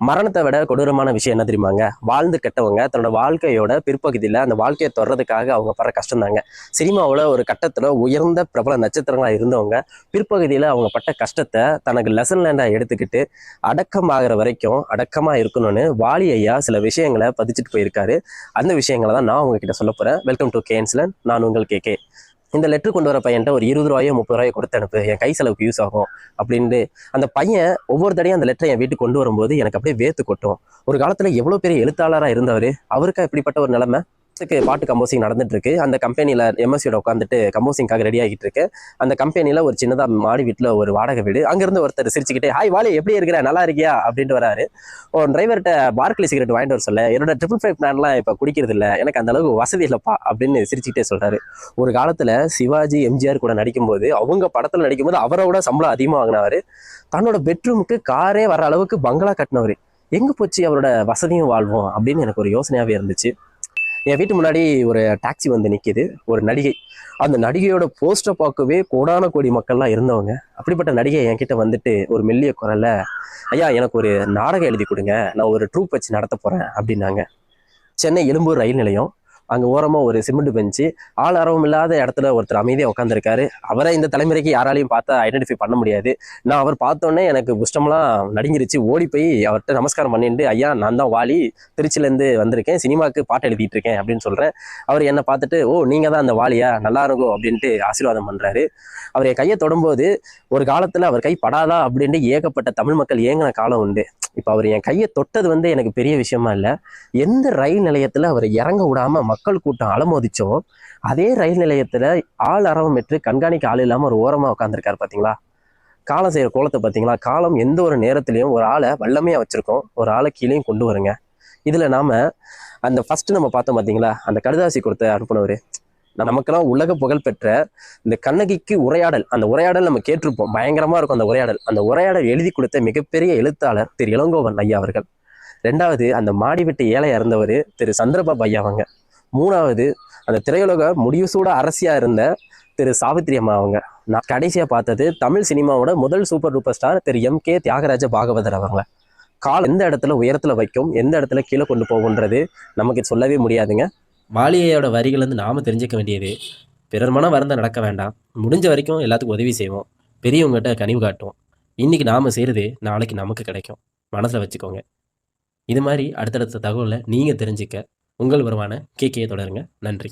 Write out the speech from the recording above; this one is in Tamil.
மரணத்தை விட கொடூரமான விஷயம் என்ன தெரியுமாங்க? வாழ்ந்து கெட்டவங்க தன்னோட வாழ்க்கையோட பிற்பகுதியில் அந்த வாழ்க்கையை தொடர்றதுக்காக அவங்க படுற கஷ்டம் தாங்க. சினிமாவில் ஒரு கட்டத்தில் உயர்ந்த பிரபல நட்சத்திரங்களாக இருந்தவங்க பிற்பகுதியில் அவங்க பட்ட கஷ்டத்தை தனக்கு லெசன் லேண்டாக எடுத்துக்கிட்டு அடக்கமாகிற வரைக்கும் அடக்கமாக இருக்கணும்னு வாலி ஐயா சில விஷயங்களை பதிச்சுட்டு போயிருக்காரு. அந்த விஷயங்களை தான் நான் உங்ககிட்ட சொல்ல போகிறேன். வெல்கம் டு கேன்ஸ்லன். நான் உங்கள் கே. இந்த லெட்ரு கொண்டு வர பையன்ட்ட ஒரு 20 ரூபாயோ 30 ரூபாயோ கொடுத்து அனுப்பு, என் கை செலவுக்கு யூஸ் ஆகும் அப்படின்ட்டு அந்த பையன் ஒவ்வொரு தடையும் அந்த லெட்டரை என் வீட்டுக்கு கொண்டு வரும்போது எனக்கு அப்படியே வேத்து கொட்டும். ஒரு காலத்தில் எவ்வளோ பெரிய எழுத்தாளராக இருந்தவர், அவருக்கா இப்படிப்பட்ட ஒரு நிலைமை? பாட்டு கம்போசிங் நடந்துட்டு இருக்கு. அந்த கம்பெனியில் எம்எஸ்சியோட உட்காந்துட்டு கம்போசிங்காக ரெடி ஆகிட்டு இருக்கு. அந்த கம்பெனியில் ஒரு சின்னதாக மாடி வீட்டில் ஒரு வாடகை வீடு. அங்கேருந்து ஒருத்தர் சிரிச்சுக்கிட்டே, ஹாய் வாலி, எப்படி இருக்கிற, நல்லா இருக்கியா அப்படின்ட்டு வராரு. ஒரு டிரைவர்கிட்ட பார்க்லி சிகரெட் வாங்கிட்டு வர சொல்ல, என்னோட 555 பிளான்லாம் இப்போ குடிக்கிறது இல்லை, எனக்கு அந்த அளவுக்கு வசதி இல்லைப்பா அப்படின்னு சிரிச்சுக்கிட்டே சொல்றாரு. ஒரு காலத்தில் சிவாஜி எம்ஜிஆர் கூட நடிக்கும்போது, அவங்க படத்தில் நடிக்கும்போது அவரோட சம்பளம் அதிகமாக வாங்கினவர். தன்னோட பெட்ரூமுக்கு காரே வர அளவுக்கு பங்களா கட்டினவர். எங்கே போச்சு அவரோட வசதியும் வாழ்வோம் அப்படின்னு எனக்கு ஒரு யோசனையாகவே இருந்துச்சு. என் வீட்டு முன்னாடி ஒரு டாக்ஸி வந்து நிற்கிது. ஒரு நடிகை, அந்த நடிகையோட போஸ்டரை பார்க்கவே கோடான கோடி மக்கள்லாம் இருந்தவங்க. அப்படிப்பட்ட நடிகை என்கிட்ட வந்துட்டு ஒரு மெல்லிய குரல்ல, ஐயா எனக்கு ஒரு நாடகம் எழுதி கொடுங்க, நான் ஒரு ட்ரூப் வச்சு நடத்த போகிறேன் அப்படின்னாங்க. சென்னை எழும்பூர் ரயில் நிலையம். அங்கே ஓரமாக ஒரு சிமெண்ட் பெஞ்சு, ஆள் அரவம் இல்லாத இடத்துல ஒருத்தர் அமைதியாக உட்காந்துருக்காரு. அவரை இந்த தலைமுறைக்கு யாராலையும் பார்த்தா ஐடென்டிஃபை பண்ண முடியாது. நான் அவர் பார்த்தோன்னே எனக்கு புஷ்டம்லாம் நடுங்கிருச்சு. ஓடி போய் அவர்கிட்ட நமஸ்காரம் பண்ணிட்டு, ஐயா நான் தான் வாலி, திருச்சிலேருந்து வந்திருக்கேன், சினிமாவுக்கு பாட்டு எழுதிட்டு இருக்கேன் அப்படின்னு சொல்கிறேன். அவர் என்னை பார்த்துட்டு, ஓ நீங்கள் தான் அந்த வாலியா, நல்லா இருக்கும் அப்படின்ட்டு ஆசீர்வாதம் பண்ணுறாரு. அவர் என் கையை தொடும்போது, ஒரு காலத்தில் அவர் கை படாதா அப்படின்ட்டு ஏகப்பட்ட தமிழ் மக்கள் ஏங்கின காலம் உண்டு. இப்போ அவர் என் கையை தொட்டது வந்து எனக்கு பெரிய விஷயமா இல்லை. எந்த ரயில் நிலையத்தில் அவர் இறங்க விடாமல் மக்கள் கூட்டம் அலமோதிச்சோ, அதே ரயில் நிலையத்தில் ஆள் அரவம் பெற்று கண்காணிக்க ஆள் இல்லாமல் ஒரு ஓரமாக உட்காந்துருக்காரு. பார்த்தீங்களா காலம் செய்கிற கோலத்தை? பார்த்தீங்களா காலம் எந்த ஒரு நேரத்துலையும் ஒரு ஆளை வல்லமையாக வச்சுருக்கோம், ஒரு ஆளை கீழேயும் கொண்டு வருங்க. இதில் நாம் அந்த ஃபஸ்ட்டு நம்ம பார்த்தோம் பார்த்தீங்களா, அந்த கடுதாசி கொடுத்து அனுப்புனவர், நமக்கெல்லாம் உலக புகழ் பெற்ற இந்த கண்ணகிக்கு உரையாடல், அந்த உரையாடல் நம்ம கேட்டிருப்போம், பயங்கரமா இருக்கும் அந்த உரையாடல். அந்த உரையாடல் எழுதி கொடுத்த மிகப்பெரிய எழுத்தாளர் திரு இளங்கோவன் ஐயா அவர்கள். ரெண்டாவது, அந்த மாடி விட்டு ஏழையா இருந்தவர் திரு சந்திரபாபு ஐயா அவங்க. மூணாவது, அந்த திரையுலக முடிவுசூட அரசியா இருந்த திரு சாவித்ரி அம்மா அவங்க. நான் கடைசியா பார்த்தது தமிழ் சினிமாவோட முதல் சூப்பர் டூப்பர் ஸ்டார் திரு எம்.கே. தியாகராஜ பாகவதர் அவங்க. கால் எந்த இடத்துல உயரத்துல வைக்கும், எந்த இடத்துல கீழே கொண்டு போகுன்றது நமக்கு சொல்லவே முடியாதுங்க. வாலியையோட வரிகள் வந்து நாம் தெரிஞ்சுக்க வேண்டியது, பிறர் மனம் வருந்த நடக்க வேண்டாம், முடிஞ்ச வரைக்கும் எல்லாத்துக்கும் உதவி செய்வோம், பெரியவங்ககிட்ட கனிவு காட்டுவோம். இன்றைக்கி நாம் செய்கிறது நாளைக்கு நமக்கு கிடைக்கும், மனசில் வச்சுக்கோங்க. இது மாதிரி அடுத்தடுத்த தகவலை நீங்கள் தெரிஞ்சுக்க உங்கள் வருமான கேக்கையை தொடருங்க. நன்றி.